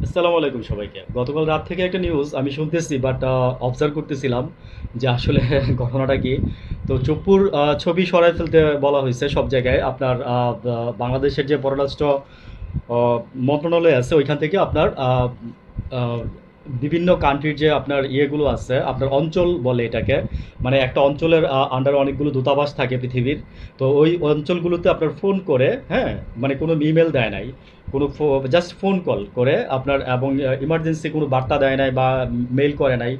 আসসালামু আলাইকুম সবাইকে। গতকাল রাত থেকে একটা নিউজ আমি শুনতেছি, বাট অবজার্ভ করতেছিলাম যে আসলে ঘটনাটা কি। তো চুপ্পুর ছবি সরায় ফেলতে বলা হয়েছে সব জায়গায়। আপনার বাংলাদেশের যে পররাষ্ট্র মন্ত্রণালয় আছে ওইখান থেকে আপনার আহ, বিভিন্ন কান্ট্রির যে আপনার ইয়েগুলো আছে, আপনার অঞ্চল বলে এটাকে, মানে একটা অঞ্চলের আন্ডারে অনেকগুলো দূতাবাস থাকে পৃথিবীর। তো ওই অঞ্চলগুলোতে আপনার ফোন করে, হ্যাঁ, মানে কোনো ইমেল দেয় নাই, কোনো জাস্ট ফোন কল করে আপনার, এবং ইমার্জেন্সি কোনো বার্তা দেয় নাই বা মেইল করে নাই,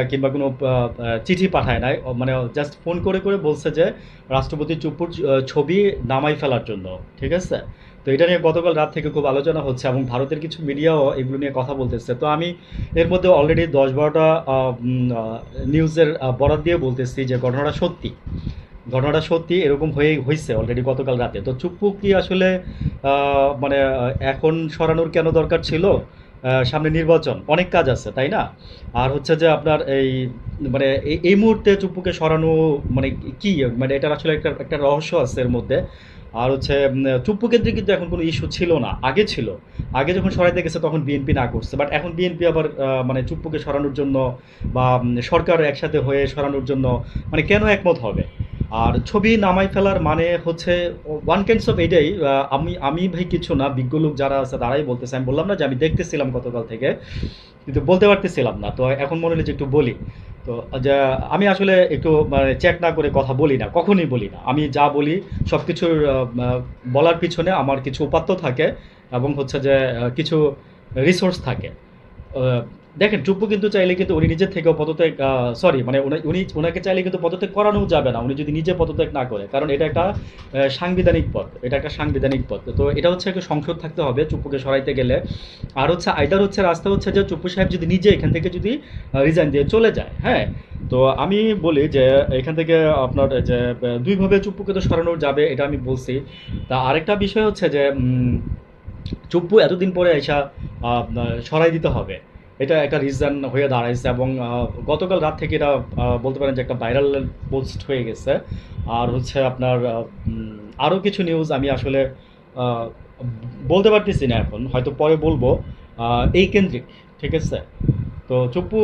কিংবা কোনো চিঠি পাঠায় নাই, মানে জাস্ট ফোন করে করে বলছে যে রাষ্ট্রপতি চুপ্পুর ছবি নামাই ফেলার জন্য। ঠিক আছে। তো এটা নিয়ে গতকাল রাত থেকে খুব আলোচনা হচ্ছে এবং ভারতের কিছু মিডিয়াও এগুলো নিয়ে কথা বলতেছে। তো আমি এর মধ্যে অলরেডি 10-12টা নিউজের বরাত দিয়ে বলতেছি যে ঘটনাটা সত্যি। ঘটনাটা সত্যি, এরকম হয়েছে অলরেডি গতকাল রাতে। তো চুপ্পু কি আসলে মানে এখন সরানোর কেন দরকার ছিল? সামনে নির্বাচন, অনেক কাজ আছে, তাই না? আর হচ্ছে যে আপনার এই, মানে এই মুহূর্তে চুপ্পুকে সরানো মানে কি, মানে এটার আসলে একটা একটা রহস্য আছে এর মধ্যে। আর হচ্ছে চুপ্পু কেন্দ্রিক কিন্তু এখন কোনো ইস্যু ছিল না, আগে ছিল। আগে যখন সরাইতে গেছে তখন বিএনপি না করছে, বাট এখন বিএনপি আবার মানে চুপ্পুকে সরানোর জন্য বা সরকার একসাথে হয়ে সরানোর জন্য মানে কেন একমত হবে? আর ছবি নামাই ফেলার মানে হচ্ছে ওয়ান কাইন্ডস অফ এটাই। আমি আমি ভাই কিছু না, বিজ্ঞ লোক যারা আছে তারাই বলতেছে। আমি বললাম না যে আমি দেখতেছিলাম গতকাল থেকে, কিন্তু বলতে পারতেছিলাম না। তো এখন মনে হলো যে একটু বলি। তো যা, আমি আসলে একটু মানে চেক না করে কথা বলি না, কখনোই বলি না। আমি যা বলি সব কিছুর বলার পিছনে আমার কিছু উপাত্ত থাকে, এবং হচ্ছে যে কিছু রিসোর্স থাকে। আহ, দেখেন, চুপ্পু কিন্তু চাইলে কিন্তু উনি নিজের থেকেও পদত্যাগ, সরি মানে উনি ওনাকে চাইলে কিন্তু পদত্যাগ করানো যাবে না, উনি যদি নিজে পদত্যাগ না করে, কারণ এটা একটা সাংবিধানিক পদ, এটা একটা সাংবিধানিক পদ। তো এটা হচ্ছে একটা সংসদ থাকতে হবে চুপ্পুকে সরাইতে গেলে। আর হচ্ছে আইদার হচ্ছে রাস্তা হচ্ছে যে চুপ্পু সাহেব যদি নিজে এখান থেকে যদি রিজাইন দিয়ে চলে যায়, হ্যাঁ। তো আমি বলি যে এখান থেকে আপনার যে দুইভাবে চুপ্পুকে তো সরানো যাবে, এটা আমি বলছি। তা আরেকটা বিষয় হচ্ছে যে চুপ্পু এতদিন পরে আইসা সরাই দিতে হবে, এটা একটা রিজন হয়ে দাঁড়াইছে। এবং গতকাল রাত থেকে এটা বলতে পারেন যে একটা ভাইরাল পোস্ট হয়ে গেছে। আর হচ্ছে আপনার আরও কিছু নিউজ আমি আসলে আহ, বলতে পারতেছি না, এখন হয়তো পরে বলবো। এই কেন্দ্রিক, ঠিক আছে। তো চুপ্পু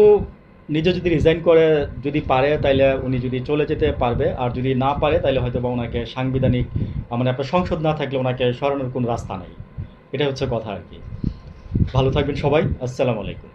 নিজে যদি রিজাইন করে, যদি পারে তাইলে উনি যদি চলে যেতে পারবে, আর যদি না পারে তাইলে হয়তো বা ওনাকে সাংবিধানিক মানে আপনার সংসদ না থাকলে ওনাকে সরানোর কোনো রাস্তা নাই। এটা হচ্ছে কথা আর কি। ভালো থাকবেন সবাই। আসসালামু আলাইকুম।